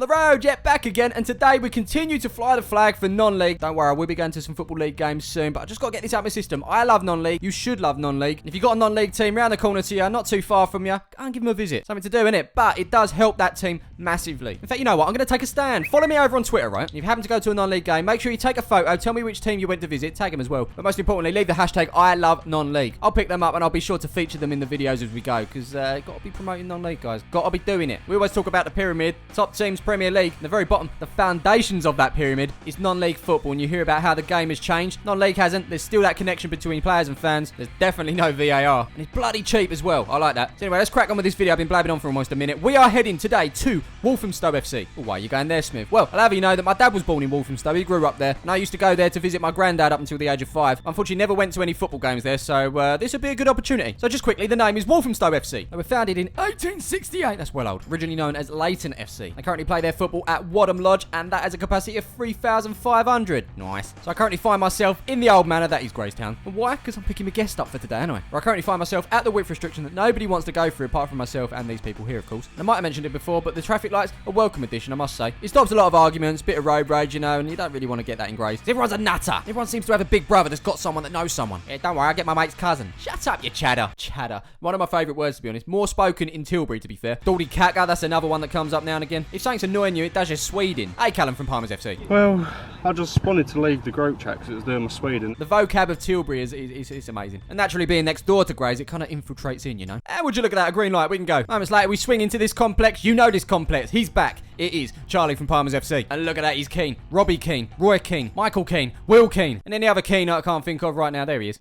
On the road, yet back again, and today we continue to fly the flag for non-league. Don't worry, I will be going to some Football League games soon, but I just got to get this out of my system. I love non-league. You should love non-league. If you've got a non-league team round the corner to you, not too far from you, go and give them a visit. Something to do, innit? But it does help that team massively. In fact, you know what? I'm going to take a stand. Follow me over on Twitter, right? If you happen to go to a non-league game, make sure you take a photo, tell me which team you went to visit, tag them as well. But most importantly, leave the hashtag I love non-league. I'll pick them up and I'll be sure to feature them in the videos as we go, because got to be promoting non-league, guys. Got to be doing it. We always talk about the pyramid, top teams, Premier League, and the very bottom, the foundations of that pyramid is non-league football, and you hear about how the game has changed. Non-league hasn't. There's still that connection between players and fans. There's definitely no VAR, and it's bloody cheap as well. I like that. So anyway, let's crack on with this video. I've been blabbing on for almost a minute. We are heading today to Walthamstow Fc. Oh, why are you going there, Smiv? Well, I'll have you know that my dad was born in Walthamstow. He grew up there, and I used to go there to visit my granddad up until the age of 5. Unfortunately, never went to any football games there, so this would be a good opportunity. So just quickly, the name is Walthamstow FC. They were founded in 1868. That's well old. Originally known as Leighton FC. They currently play their football at Wadham Lodge, and that has a capacity of 3,500. Nice. So I currently find myself in the old manor, that is Gracetown. And why? Because I'm picking my guest up for today, anyway. Where I currently find myself at the width restriction that nobody wants to go through apart from myself and these people here, of course. And I might have mentioned it before, but the traffic lights are a welcome addition, I must say. It stops a lot of arguments, bit of road rage, you know, and you don't really want to get that in Grace. Everyone's a nutter. Everyone seems to have a big brother that's got someone that knows someone. Yeah, don't worry, I'll get my mate's cousin. Shut up, you chatter. Chatter. One of my favourite words, to be honest. More spoken in Tilbury, to be fair. Daldy Kaka, that's another one that comes up now and again. If something's annoying you, it does your Sweden. Hey, Callum from Palmer's FC. Well, I just wanted to leave the group chat because it was doing my Sweden. The vocab of Tilbury is amazing. And naturally being next door to Grays, it kind of infiltrates in, you know. And would you look at that, a green light, we can go. Moments later, we swing into this complex. You know this complex. He's back. It is Charlie from Palmer's FC. And look at that, he's Keane. Robbie Keane. Roy Keane. Michael Keane. Will Keane. And any other Keane I can't think of right now. There he is.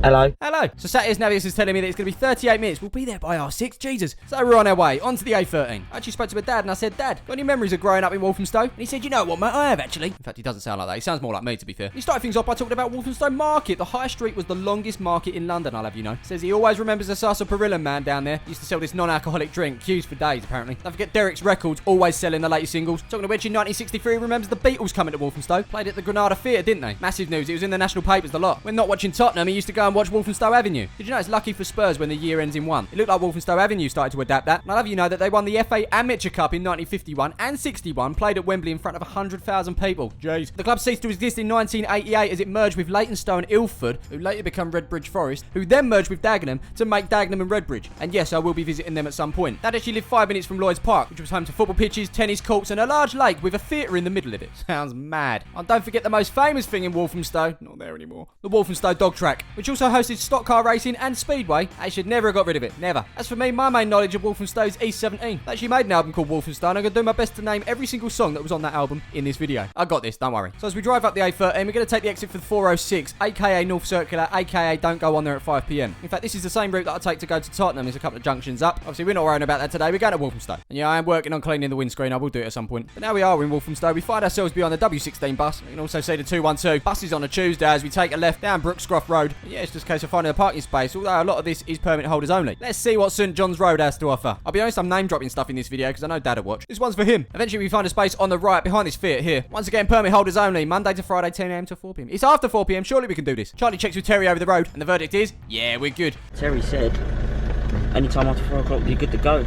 Hello. Hello. So Saturday's Navius is telling me that it's going to be 38 minutes. We'll be there by R6. Jesus. So we're on our way. On to the A13. I actually spoke to my dad and I said, Dad, got any memories of growing up in Walthamstow? And he said, you know what, mate, I have actually. In fact, he doesn't sound like that. He sounds more like me, to be fair. He started things off by talking about Walthamstow Market. The high street was the longest market in London, I'll have you know. Says he always remembers the sarsaparilla man down there. He used to sell this non-alcoholic drink. Queues for days, apparently. Don't forget Derek's Records, always selling the latest singles. Talking to which in 1963 remembers the Beatles coming to Walthamstow. Played at the Granada Theatre, didn't they? Massive news. It was in the national papers a lot. When not watching Tottenham, he used to go and watch Walthamstow Avenue. Did you know it's lucky for Spurs when the year ends in 1? It looked like Walthamstow Avenue started to adapt that. And I'll have you know that they won the FA Amateur Cup in 1951 and 61, played at Wembley in front of 100,000 people. Jeez. The club ceased to exist in 1988 as it merged with Leytonstone and Ilford, who later became Redbridge Forest, who then merged with Dagenham to make Dagenham and Redbridge. And yes, I will be visiting them at some point. That actually lived 5 minutes from Lloyd's Park, which was home to football pitches, tennis courts, and a large lake with a theatre in the middle of it. Sounds mad. And don't forget the most famous thing in Walthamstow, not there anymore, the Walthamstow Dog Track, which also hosted stock car racing and speedway. I should never have got rid of it. Never. As for me, my main knowledge of Walthamstow is E17. They actually made an album called Walthamstow, and I'm going to do my best to name every single song that was on that album in this video. I got this, don't worry. So as we drive up the A13, we're going to take the exit for the 406, aka North Circular, aka don't go on there at 5 PM. In fact, this is the same route that I take to go to Tottenham. There's a couple of junctions up. Obviously, we're not worrying about that today. We're going to Walthamstow. And yeah, I am working on cleaning the windscreen. I will do it at some point. But now we are in Walthamstow. We find ourselves beyond the W16 bus. We can also see the 212 buses on a Tuesday as we take a left down Brook, Scruff Road. And yeah, it's just a case of finding a parking space, although a lot of this is permit holders only. Let's see what St John's Road has to offer. I'll be honest, I'm name dropping stuff in this video because I know Dad will watch. This one's for him. Eventually we find a space on the right behind this Fiat here. Once again, permit holders only. Monday to Friday, 10 AM to 4 PM. It's after 4 PM. Surely we can do this. Charlie checks with Terry over the road and the verdict is, yeah, we're good. Terry said, anytime after 4 o'clock, you're good to go.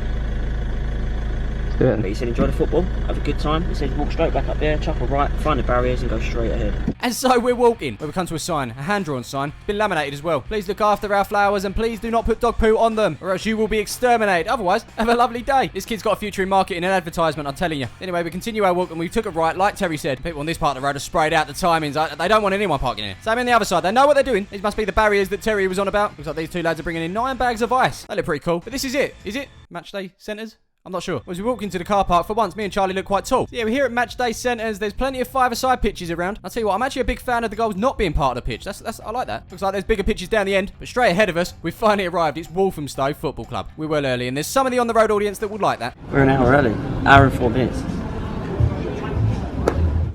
But he said, enjoy the football, have a good time. He said, walk straight back up there, chuckle right, find the barriers and go straight ahead. And so we're walking, where we come to a sign, a hand-drawn sign. It's been laminated as well. Please look after our flowers and please do not put dog poo on them, or else you will be exterminated. Otherwise, have a lovely day. This kid's got a future in marketing and advertisement, I'm telling you. Anyway, we continue our walk and we took a right, like Terry said. People on this part of the road have sprayed out the timings. They don't want anyone parking here. Same on the other side. They know what they're doing. These must be the barriers that Terry was on about. Looks like these two lads are bringing in 9 bags of ice. They look pretty cool. But this is it. Is it? Matchday centres? I'm not sure. As we walk into the car park, for once, me and Charlie look quite tall. So yeah, we're here at Matchday Centres. There's plenty of 5-a-side pitches around. I'll tell you what, I'm actually a big fan of the goals not being part of the pitch. I like that. Looks like there's bigger pitches down the end. But straight ahead of us, we've finally arrived. It's Walthamstow Football Club. We're well early, and there's some of the on-the-road audience that would like that. We're an hour early. Hour and 4 minutes.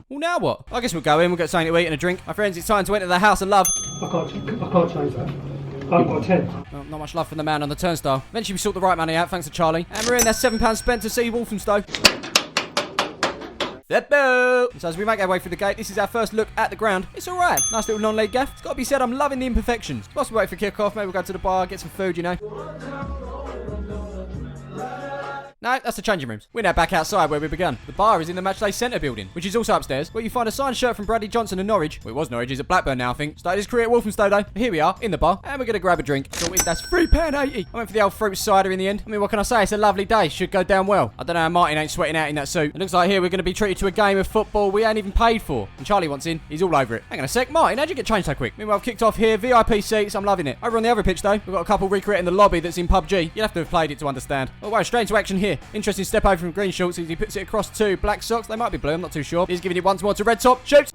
Well, now what? I guess we'll go in, we'll get something to eat and a drink. My friends, it's time to enter the house of love. I can't change that. I've got a 10. Well, not much love from the man on the turnstile. Eventually we sort the right money out, thanks to Charlie. And we're in there, £7 spent to see Walthamstow. So as we make our way through the gate, this is our first look at the ground. It's alright. Nice little non-league gaff. It's got to be said, I'm loving the imperfections. Whilst we wait for kick-off, maybe we'll go to the bar, get some food, you know. No, that's the changing rooms. We're now back outside where we begun. The bar is in the Matchday Centre building, which is also upstairs, where you find a signed shirt from Bradley Johnson and Norwich. Well, it was Norwich, he's at Blackburn now, I think. Started his career at Walthamstow though. But here we are, in the bar, and we're going to grab a drink. So that's £3.80. I went for the old fruit cider in the end. I mean, what can I say? It's a lovely day. Should go down well. I don't know how Martin ain't sweating out in that suit. It looks like here we're going to be treated to a game of football we ain't even paid for. And Charlie wants in. He's all over it. Hang on a sec. Martin, how'd you get changed so quick? Meanwhile, I've kicked off here. VIP seats. I'm loving it. Over on the other pitch though, we've got a couple recreating the lobby that's in PUBG. You'll have to have played it to understand. Oh wow, straight into action here. Interesting step over from green shorts as he puts it across to black socks. They might be blue, I'm not too sure. He's giving it once more to red top. Shoots!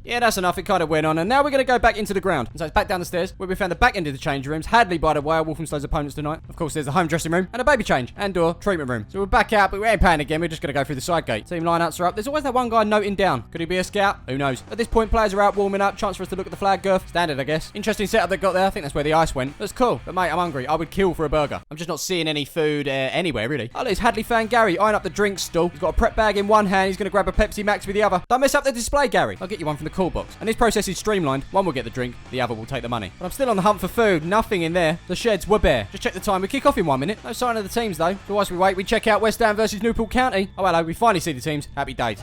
Yeah, that's enough. It kind of went on. And now we're going to go back into the ground. And so it's back down the stairs where we found the back end of the change rooms. Hadley, by the way, are Walthamstow's opponents tonight. Of course, there's the home dressing room and a baby change and/or treatment room. So we're back out, but we ain't paying again. We're just going to go through the side gate. Team lineups are up. There's always that one guy noting down. Could he be a scout? Who knows? At this point, players are out warming up. Chance for us to look at the flag girth. Standard, I guess. Interesting setup they got there. I think that's where the ice went. That's cool. But mate, I'm hungry. I would kill for a burger. I'm just not seeing any food anywhere, really. Oh, there's Hadley fan Gary eyeing up the drinks stall. He's got a prep bag in one hand. He's going to grab a Pepsi Max with the other. Don't mess up the display, Gary. I'll get you one from the cool box. And this process is streamlined. One will get the drink, the other will take the money. But I'm still on the hunt for food. Nothing in there. The sheds were bare. Just check the time. We kick off in 1 minute. No sign of the teams though. So whilst we wait, we check out West Ham versus Newport County. Oh hello, we finally see the teams. Happy days.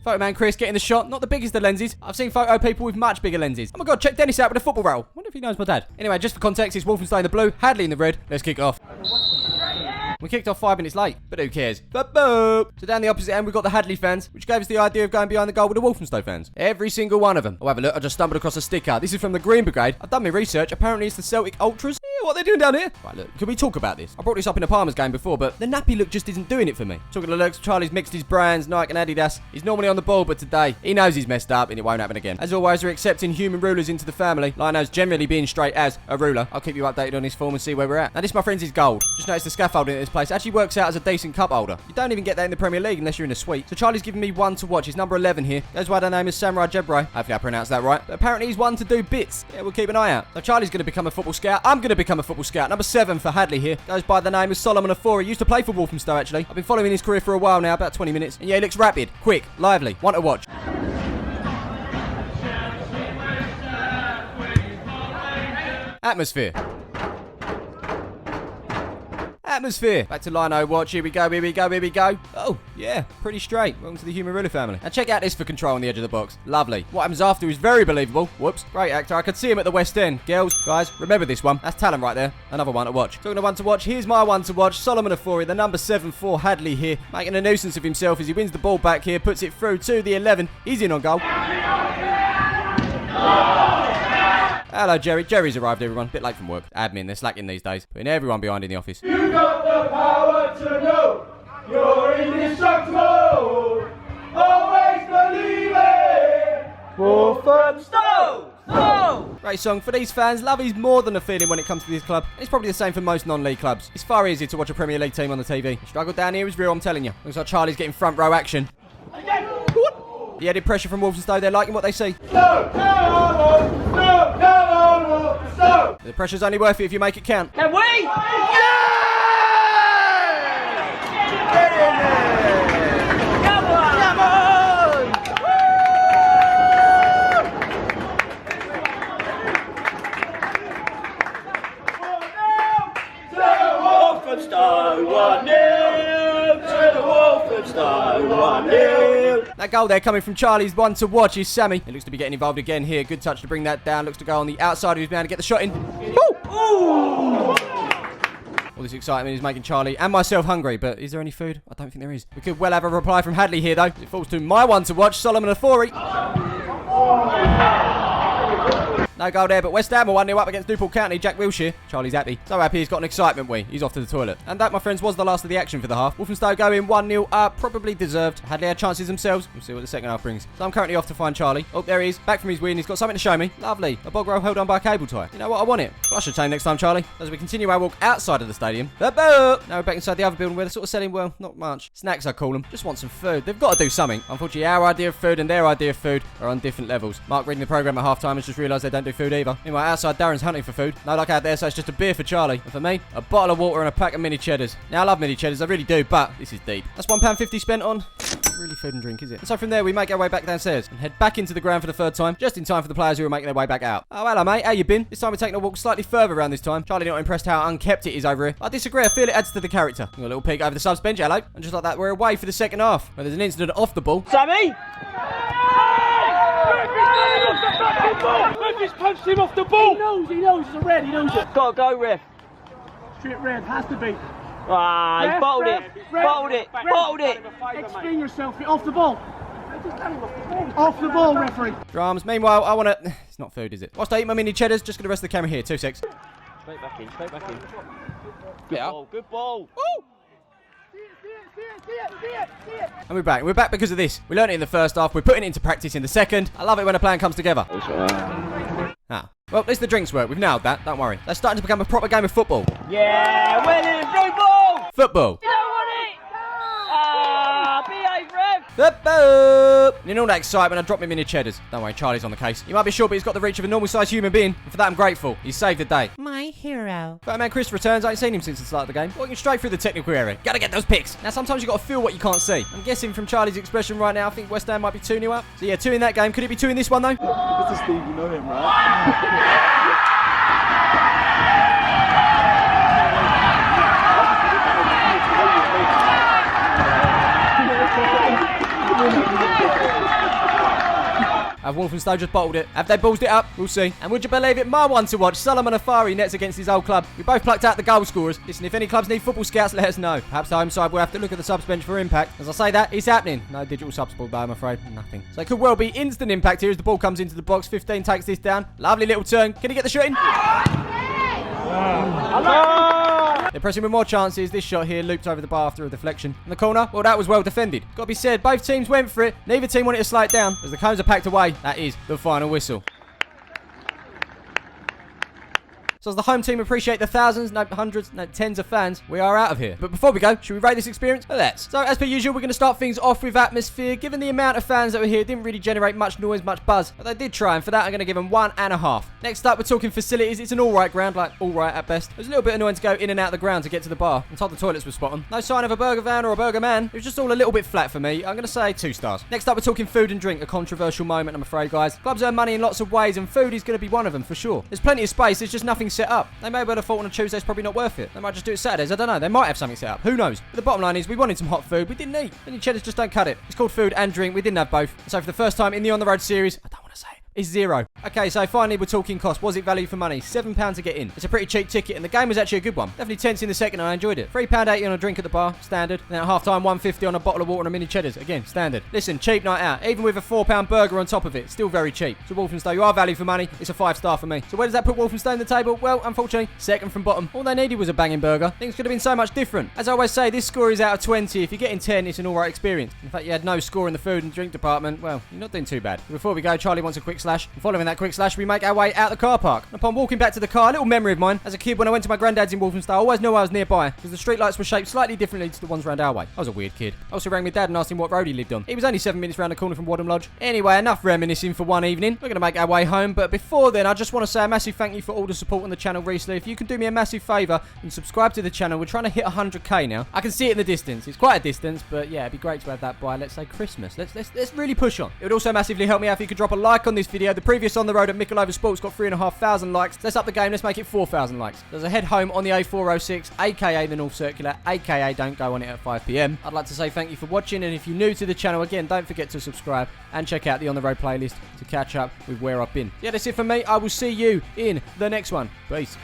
Photo man Chris getting the shot. Not the biggest of lenses. I've seen photo people with much bigger lenses. Oh my god, check Dennis out with a football roll. Wonder if he knows my dad. Anyway, just for context, it's Walthamstow in the blue, Hadley in the red. Let's kick off. We kicked off 5 minutes late, but who cares? So down the opposite end, we've got the Hadley fans, which gave us the idea of going behind the goal with the Walthamstow fans. Every single one of them. Oh, have a look. I just stumbled across a sticker. This is from the Green Brigade. I've done my research. Apparently, it's the Celtic Ultras. Yeah, what are they doing down here? Right, look. Can we talk about this? I brought this up in a Palmer's game before, but the nappy look just isn't doing it for me. Talking to looks, Charlie's mixed his brands, Nike and Adidas. He's normally on the ball, but today, he knows he's messed up and it won't happen again. As always, we're accepting human rulers into the family. Lino's generally being straight as a ruler. I'll keep you updated on his form and see where we're at. Now, this, my friends, is gold. Just notice the scaffolding at this place actually works out as a decent cup holder. You don't even get that in the Premier League unless you're in a suite. So Charlie's giving me one to watch. He's number 11 here. Goes by the name of Samurai Jebrai. Hopefully I pronounced that right. But apparently he's one to do bits. Yeah, we'll keep an eye out. So Charlie's going to become a football scout. I'm going to become a football scout. Number 7 for Hadley here. Goes by the name of Solomon Afori. He used to play for Walthamstow actually. I've been following his career for a while now, about 20 minutes. And yeah, he looks rapid, quick, lively. One to watch. Atmosphere. Atmosphere. Back to Lino watch. Here we go, here we go, here we go. Oh, yeah, pretty straight. Welcome to the human ruler family. Now check out this for control on the edge of the box. Lovely. What happens after is very believable. Whoops. Great actor. I could see him at the West End. Girls, guys, remember this one. That's talent right there. Another one to watch. Talking of one to watch, here's my one to watch. Solomon Afori, the number 7 for Hadley here. Making a nuisance of himself as he wins the ball back here. Puts it through to the 11. He's in on goal. Hello, Jerry. Jerry's arrived, everyone. Bit late from work. Admin, they're slacking these days. Putting everyone behind in the office. You got the power to know you're indestructible. Always believe it. Walthamstow! Oh! Great song. For these fans, love is more than a feeling when it comes to this club. It's probably the same for most non-league clubs. It's far easier to watch a Premier League team on the TV. The struggle down here is real, I'm telling you. Looks like Charlie's getting front row action. The added pressure from Walthamstow, they're liking what they see. No, Walthamstow! The pressure's only worth it if you make it count. Can we? Yeah! Get in there! Come on! Come on! To the Walthamstow 1-0! To the Walthamstow 1-0! That goal there coming from Charlie's one to watch is Sammy. He looks to be getting involved again here. Good touch to bring that down. Looks to go on the outside of his man to get the shot in. Woo! Ooh! All this excitement is making Charlie and myself hungry, but is there any food? I don't think there is. We could well have a reply from Hadley here, though. It falls to my one to watch, Solomon Afori. No goal there, but West Ham are 1-0 up against Newport County. Jack Wilshere. Charlie's happy. So happy he's got an excitement wee. He's off to the toilet. And that, my friends, was the last of the action for the half. Walthamstow going 1-0 up. Probably deserved. Hadley had chances themselves. We'll see what the second half brings. So I'm currently off to find Charlie. Oh, there he is. Back from his win. He's got something to show me. Lovely. A bog roll held on by a cable tie. You know what? I want it. Flush a chain next time, Charlie. As we continue our walk outside of the stadium. Now we're back inside the other building where they're sort of selling, well, not much. Snacks, I call them. Just want some food. They've got to do something. Unfortunately, our idea of food and their idea of food are on different levels. Mark reading the programme at half-time has just realised they don't do food either. Meanwhile, outside, Darren's hunting for food. No luck out there, so it's just a beer for Charlie. And for me, a bottle of water and a pack of mini cheddars. Now, I love mini cheddars, I really do, but this is deep. That's £1.50 spent on really food and drink, is it? And so from there, we make our way back downstairs and head back into the ground for the third time, just in time for the players who are making their way back out. Oh, hello, mate. How you been? This time we're taking a walk slightly further around this time. Charlie not impressed how unkept it is over here. I disagree. I feel it adds to the character. Got a little peek over the subs bench. Hello. And just like that, we're away for the second half, where there's an incident off the ball. Sammy! I just punched him off the ball. He knows, it's a red, he knows it. Gotta go, ref. Straight red, has to be. Ah, he Ref, bottled ref, it. ref, Bottled it. ref. Bottled it. Explain yourself, off the ball. Off the ball, referee. Drums. Meanwhile, I want to... It's not food, is it? Whilst I eat my mini cheddars, just going to rest the camera here. 2 secs. Straight back in, straight back in. Good Yeah. ball, good ball. Woo! And we're back. We're back because of this. We learned it in the first half. We're putting it into practice in the second. I love it when a plan comes together. Ah. Well, at least the drinks work. We've nailed that. Don't worry. They're starting to become a proper game of football. Yeah, winning, blue ball. Football. You don't want it. Ah, behave, ref. Football. And in all that excitement, I dropped my mini cheddars. Don't worry, Charlie's on the case. You might be short, but he's got the reach of a normal-sized human being. And for that, I'm grateful. He saved the day. My hero. But man, Chris returns. I ain't seen him since the start of the game. Walking straight through the technical area. Gotta get those picks. Now, sometimes you gotta feel what you can't see. I'm guessing from Charlie's expression right now, I think West Ham might be 2-0 up. So yeah, 2 in that game. Could it be 2 in this one, though? Mr. Steve, you know him, right? Have Walthamstow just bottled it? Have they ballsed it up? We'll see. And would you believe it? My one to watch, Solomon Afari nets against his old club. We both plucked out the goal scorers. Listen, if any clubs need football scouts, let us know. Perhaps the home side will have to look at the subs bench for impact. As I say that, it's happening. No digital subs ball, though, I'm afraid. Nothing. So it could well be instant impact here as the ball comes into the box. 15 takes this down. Lovely little turn. Can he get the shot in? They're pressing with more chances. This shot here looped over the bar after a deflection. In the corner, well, that was well defended. Got to be said, both teams went for it. Neither team wanted to slow it down. As the cones are packed away, that is the final whistle. So as the home team appreciate the thousands, no hundreds, no tens of fans, we are out of here. But before we go, should we rate this experience? Let's. So as per usual, we're going to start things off with atmosphere. Given the amount of fans that were here, it didn't really generate much noise, much buzz. But they did try, and for that, I'm going to give them 1.5. Next up, we're talking facilities. It's an alright ground, like alright at best. It was a little bit annoying to go in and out of the ground to get to the bar. And the toilets were spot on. No sign of a burger van or a burger man. It was just all a little bit flat for me. I'm going to say 2 stars. Next up, we're talking food and drink. A controversial moment, I'm afraid, guys. Clubs earn money in lots of ways, and food is going to be one of them for sure. There's plenty of space. There's just nothing set up. They may well have thought on a Tuesday's probably not worth it. They might just do it Saturdays. I don't know. They might have something set up. Who knows? But the bottom line is we wanted some hot food. We didn't eat. Mini cheddars just don't cut it. It's called food and drink. We didn't have both. And so for the first time in the On The Road series, I don't want to say it, is 0. Okay, so finally we're talking cost. Was it value for money? £7 to get in. It's a pretty cheap ticket, and the game was actually a good one. Definitely tense in the second, and I enjoyed it. £3.80 on a drink at the bar, standard. And then at half time, £1.50 on a bottle of water and a mini cheddars, again, standard. Listen, cheap night out. Even with a £4 burger on top of it, still very cheap. So Walthamstow, you are value for money. It's a 5-star for me. So where does that put Walthamstow in the table? Well, unfortunately, second from bottom. All they needed was a banging burger. Things could have been so much different. As I always say, this score is out of 20. If you're getting 10, it's an alright experience. In fact, you had no score in the food and drink department. Well, you're not doing too bad. But before we go, Charlie wants a quick slash. And following that quick slash, we make our way out the car park. And upon walking back to the car, a little memory of mine. As a kid, when I went to my granddad's in Walthamstow, I always knew I was nearby because the streetlights were shaped slightly differently to the ones round our way. I was a weird kid. I also rang my dad and asked him what road he lived on. He was only 7 minutes round the corner from Wadham Lodge. Anyway, enough reminiscing for one evening. We're going to make our way home, but before then, I just want to say a massive thank you for all the support on the channel recently. If you can do me a massive favour and subscribe to the channel, we're trying to hit 100k now. I can see it in the distance. It's quite a distance, but yeah, it'd be great to have that by, let's say, Christmas. Let's really push on. It would also massively help me out if you could drop a like on this video. The previous On The Road at Mickle Sports got 3,500 likes. Let's up the game. Let's make it 4,000 likes. There's a head home on the A406, aka the North Circular, aka don't go on it at 5 PM. I'd like to say thank you for watching, and if you're new to the channel, again, don't forget to subscribe and check out the On The Road playlist to catch up with where I've been. Yeah, that's it from me. I will see you in the next one. Peace.